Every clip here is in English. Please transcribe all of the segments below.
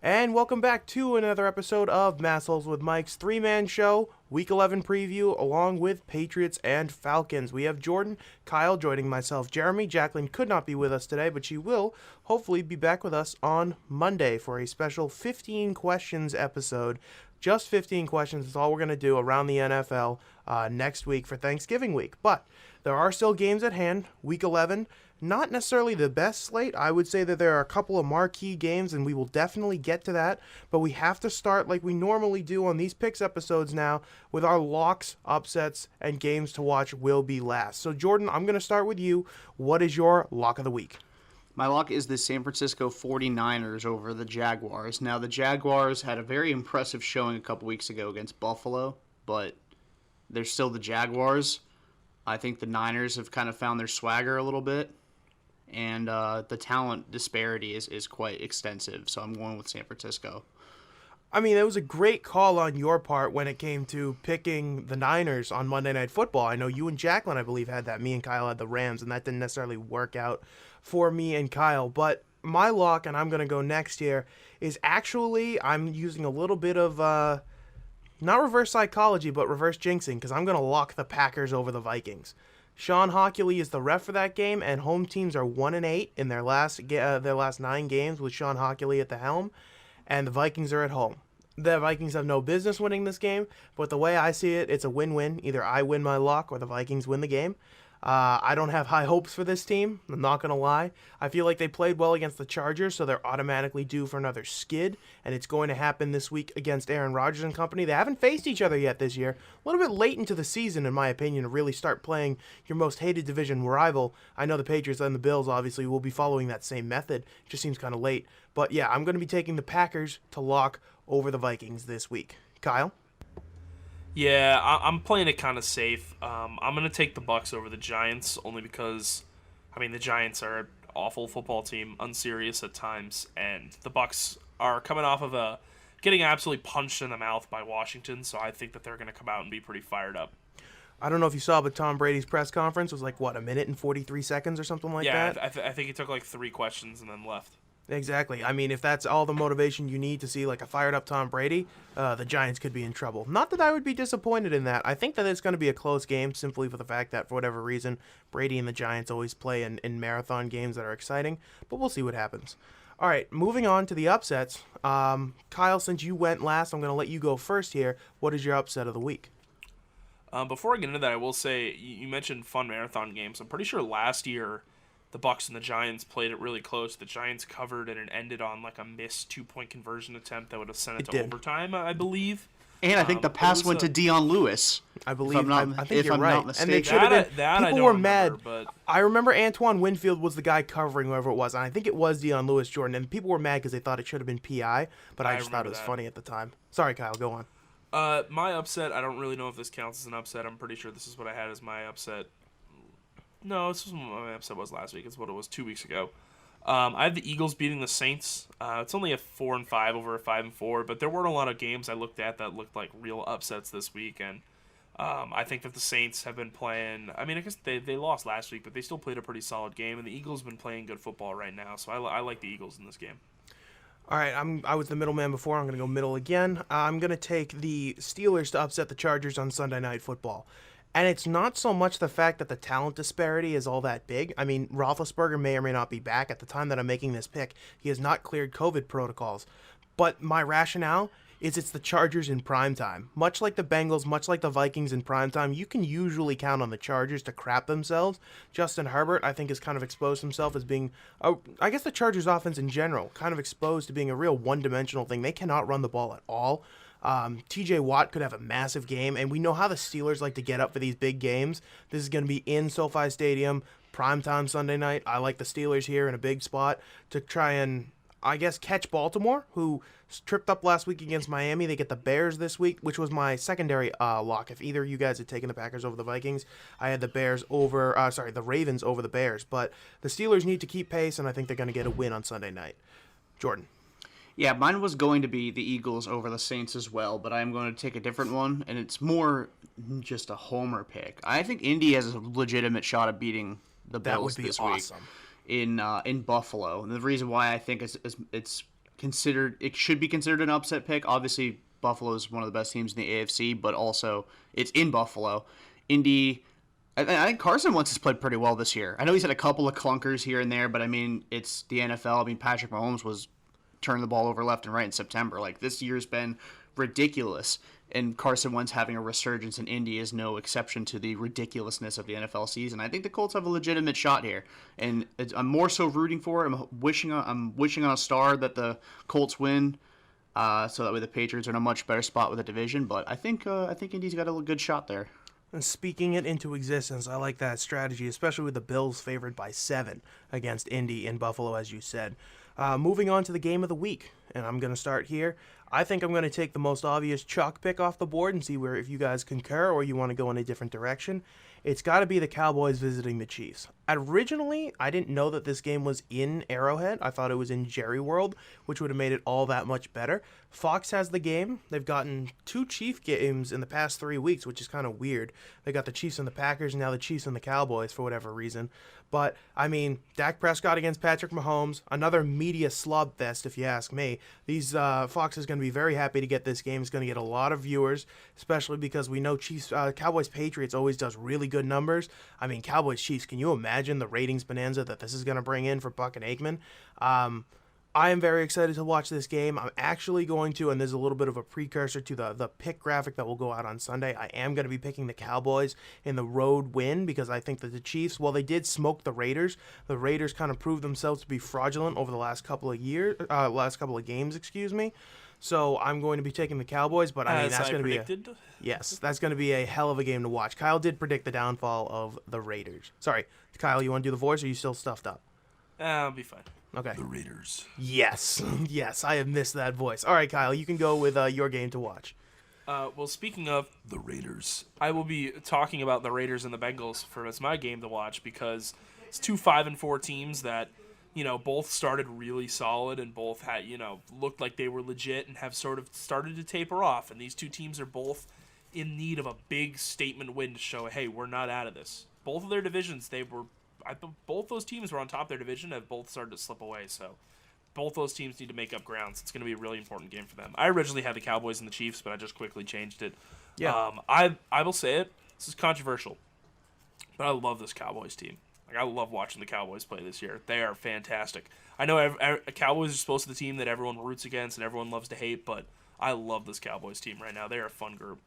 And welcome back to another episode of Massholes with Mike's three-man show, Week 11 preview, along with Patriots and Falcons. We have Jordan, Kyle joining myself, Jeremy. Jacqueline could not be with us today, but she will hopefully be back with us on Monday for a special 15 questions episode. Just 15 questions is all we're going to do around the NFL next week for Thanksgiving week. But there are still games at hand. Week 11, not necessarily the best slate. I would say that there are a couple of marquee games, and we will definitely get to that. But we have to start like we normally do on these picks episodes now with our locks, upsets, and games to watch will be last. So, Jordan, I'm going to start with you. What is your lock of the week? My lock is the San Francisco 49ers over the Jaguars. Now, the Jaguars had a very impressive showing a couple weeks ago against Buffalo, but they're still the Jaguars. I think the Niners have kind of found their swagger a little bit, and the talent disparity is quite extensive, so I'm going with San Francisco. I mean, it was a great call on your part when it came to picking the Niners on Monday Night Football. I know you and Jacqueline, I believe, had that. Me and Kyle had the Rams, and that didn't necessarily work out for me and Kyle. But my lock, and I'm going to go next here, is actually I'm using a little bit of, not reverse psychology, but reverse jinxing, because I'm going to lock the Packers over the Vikings. Sean Hockley is the ref for that game, and home teams are 1-8 in their last 9 games with Sean Hockley at the helm, and the Vikings are at home. The Vikings have no business winning this game, but the way I see it, it's a win-win. Either I win my lock or the Vikings win the game. I don't have high hopes for this team. I'm not going to lie. I feel like they played well against the Chargers, so they're automatically due for another skid, and it's going to happen this week against Aaron Rodgers and company. They haven't faced each other yet this year. A little bit late into the season, in my opinion, to really start playing your most hated division rival. I know the Patriots and the Bills, obviously, will be following that same method. It just seems kind of late. But yeah, I'm going to be taking the Packers to lock over the Vikings this week. Kyle? Yeah, I'm playing it kind of safe. I'm going to take the Bucks over the Giants only because, I mean, the Giants are an awful football team, unserious at times, and the Bucks are coming off of getting absolutely punched in the mouth by Washington, so I think that they're going to come out and be pretty fired up. I don't know if you saw, but Tom Brady's press conference was like, what, a minute and 43 seconds or something like that? Yeah, I think he took like 3 questions and then left. Exactly. I mean, if that's all the motivation you need to see like a fired up Tom Brady, the Giants could be in trouble. Not that I would be disappointed in that. I think that it's going to be a close game simply for the fact that, for whatever reason, Brady and the Giants always play in marathon games that are exciting, but we'll see what happens. All right, moving on to the upsets. Kyle, since you went last, I'm going to let you go first here. What is your upset of the week? Before I get into that, I will say, you mentioned fun marathon games. I'm pretty sure last year the Bucks and the Giants played it really close. The Giants covered and it ended on like a missed 2-point conversion attempt that would have sent it to overtime, I believe. And I think the pass went to Dion Lewis. I believe. I think you're I'm right. Not mistaken. And they should have been. People were mad. But I remember Antoine Winfield was the guy covering whoever it was, and I think it was Dion Lewis, Jordan. And people were mad because they thought it should have been PI, but I just thought it was funny at the time. Sorry, Kyle. Go on. My upset, I don't really know if this counts as an upset. I'm pretty sure this is what I had as my upset. No, this is what my upset was last week. It's what it was 2 weeks ago. I have the Eagles beating the Saints. It's only a 4-5 over a 5-4, but there weren't a lot of games I looked at that looked like real upsets this week, and I think that the Saints have been playing. I mean, I guess they lost last week, but they still played a pretty solid game, and the Eagles have been playing good football right now, so I like the Eagles in this game. All right, I was the middleman before. I'm going to go middle again. I'm going to take the Steelers to upset the Chargers on Sunday Night Football. And it's not so much the fact that the talent disparity is all that big. I mean, Roethlisberger may or may not be back. At the time that I'm making this pick, he has not cleared COVID protocols. But my rationale is it's the Chargers in primetime. Much like the Bengals, much like the Vikings in primetime, you can usually count on the Chargers to crap themselves. Justin Herbert, I think, has kind of exposed himself as being, I guess the Chargers offense in general, kind of exposed to being a real one-dimensional thing. They cannot run the ball at all. TJ Watt could have a massive game, and we know how the Steelers like to get up for these big games. This is going to be in SoFi Stadium, primetime Sunday night. I like the Steelers here in a big spot to try and, I guess, catch Baltimore, who tripped up last week against Miami. They get the Bears this week, which was my secondary lock. If either of you guys had taken the Packers over the Vikings, I had the the Ravens over the Bears. But the Steelers need to keep pace, and I think they're going to get a win on Sunday night. Jordan. Yeah, mine was going to be the Eagles over the Saints as well, but I'm going to take a different one, and it's more just a homer pick. I think Indy has a legitimate shot of beating the Bills this week in Buffalo. And the reason why I think it's it should be considered an upset pick. Obviously, Buffalo is one of the best teams in the AFC, but also it's in Buffalo. Indy, I think Carson Wentz has played pretty well this year. I know he's had a couple of clunkers here and there, but I mean, it's the NFL. I mean, Patrick Mahomes was turning the ball over left and right in September. Like, this year's been ridiculous, and Carson Wentz having a resurgence in Indy is no exception to the ridiculousness of the NFL season. I think the Colts have a legitimate shot here, and I'm more so rooting for it. I'm wishing on a star that the Colts win, so that way the Patriots are in a much better spot with the division. But I think Indy's got a good shot there. And speaking it into existence, I like that strategy, especially with the Bills favored by 7 against Indy in Buffalo, as you said. Moving on to the game of the week, and I'm going to start here. I think I'm going to take the most obvious chalk pick off the board and see if you guys concur or you want to go in a different direction. It's got to be the Cowboys visiting the Chiefs. Originally, I didn't know that this game was in Arrowhead. I thought it was in Jerry World, which would have made it all that much better. Fox has the game. They've gotten 2 Chief games in the past 3 weeks, which is kind of weird. They got the Chiefs and the Packers, and now the Chiefs and the Cowboys for whatever reason. But, I mean, Dak Prescott against Patrick Mahomes, another media slobfest, if you ask me. Fox is going to be very happy to get this game. It's going to get a lot of viewers, especially because we know Cowboys-Patriots always does really good numbers. I mean, Cowboys-Chiefs, can you imagine the ratings bonanza that this is going to bring in for Buck and Aikman? I am very excited to watch this game. I'm actually going to, and there's a little bit of a precursor to the pick graphic that will go out on Sunday, I am going to be picking the Cowboys in the road win because I think that the Chiefs, while they did smoke the Raiders kind of proved themselves to be fraudulent over the last couple of games, excuse me. So I'm going to be taking the Cowboys, but I mean that's going to be a hell of a game to watch. Kyle did predict the downfall of the Raiders. Sorry, Kyle, you want to do the voice, or are you still stuffed up? I'll be fine. Okay. The Raiders. Yes, yes, I have missed that voice. All right, Kyle, you can go with your game to watch. Well, speaking of the Raiders, I will be talking about the Raiders and the Bengals as my game to watch because it's 2 5-4 teams that, both started really solid and both had, looked like they were legit and have sort of started to taper off. And these two teams are both in need of a big statement win to show, hey, we're not out of this. Both of their divisions, both those teams were on top of their division, have both started to slip away. So both those teams need to make up grounds. It's going to be a really important game for them. I originally had the Cowboys and the Chiefs, but I just quickly changed it. Yeah. I will say it. This is controversial, but I love this Cowboys team. I love watching the Cowboys play this year. They are fantastic. I know Cowboys are supposed to be the team that everyone roots against and everyone loves to hate, but I love this Cowboys team right now. They are a fun group.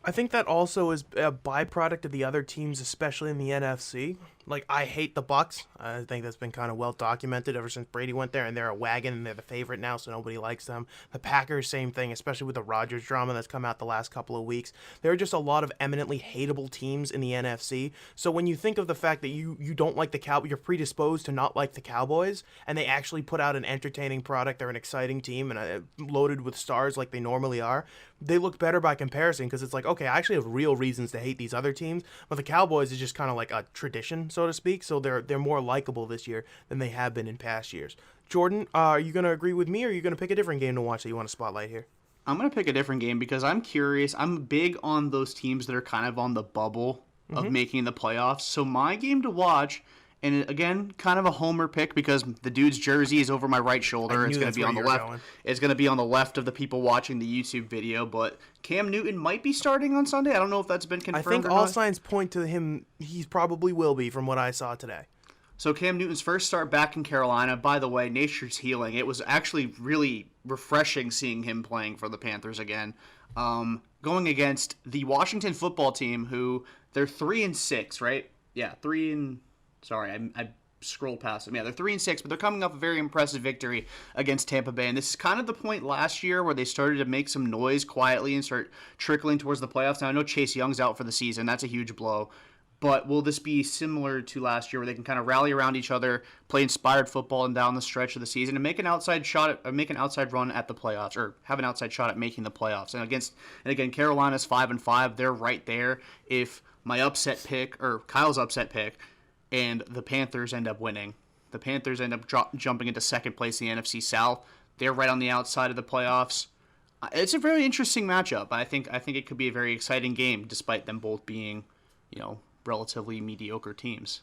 I think that also is a byproduct of the other teams, especially in the NFC. Like, I hate the Bucks. I think that's been kind of well documented ever since Brady went there, and they're a wagon, and they're the favorite now, so nobody likes them. The Packers, same thing, especially with the Rodgers drama that's come out the last couple of weeks. There are just a lot of eminently hateable teams in the NFC. So when you think of the fact that you don't like the Cowboys, you're predisposed to not like the Cowboys, and they actually put out an entertaining product, they're an exciting team, and loaded with stars like they normally are, they look better by comparison because it's like, okay, I actually have real reasons to hate these other teams, but the Cowboys is just kind of like a tradition, so to speak, so they're more likable this year than they have been in past years. Jordan, are you going to agree with me, or are you going to pick a different game to watch that you want to spotlight here? I'm going to pick a different game because I'm curious. I'm big on those teams that are kind of on the bubble of making the playoffs, so my game to watch, and again, kind of a homer pick because the dude's jersey is over my right shoulder. It's going to be on the left. It's going to be on the left of the people watching the YouTube video. But Cam Newton might be starting on Sunday. I don't know if that's been confirmed. I think or all not. signs point to him. He probably will be, from what I saw today. So Cam Newton's first start back in Carolina. By the way, nature's healing. It was actually really refreshing seeing him playing for the Panthers again. Going against the Washington football team, who they're 3-6, right? Yeah, Sorry, I scrolled past them. Yeah, they're 3-6, but they're coming off a very impressive victory against Tampa Bay. And this is kind of the point last year where they started to make some noise quietly and start trickling towards the playoffs. Now, I know Chase Young's out for the season. That's a huge blow. But will this be similar to last year where they can kind of rally around each other, play inspired football and down the stretch of the season, and make an outside run at the playoffs, or have an outside shot at making the playoffs? And again, Carolina's 5-5. They're right there. If my upset pick, or Kyle's upset pick, and the Panthers end up winning, the Panthers end up jumping into second place in the NFC South. They're right on the outside of the playoffs. It's a very interesting matchup. I think it could be a very exciting game, despite them both being, relatively mediocre teams.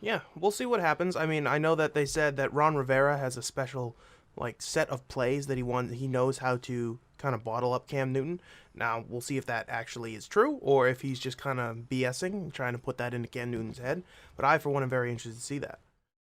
Yeah, we'll see what happens. I mean, I know that they said that Ron Rivera has a special like set of plays that he knows how to kind of bottle up Cam Newton. Now we'll see if that actually is true or if he's just kind of BSing, trying to put that into Cam Newton's head. But I, for one, am very interested to see that.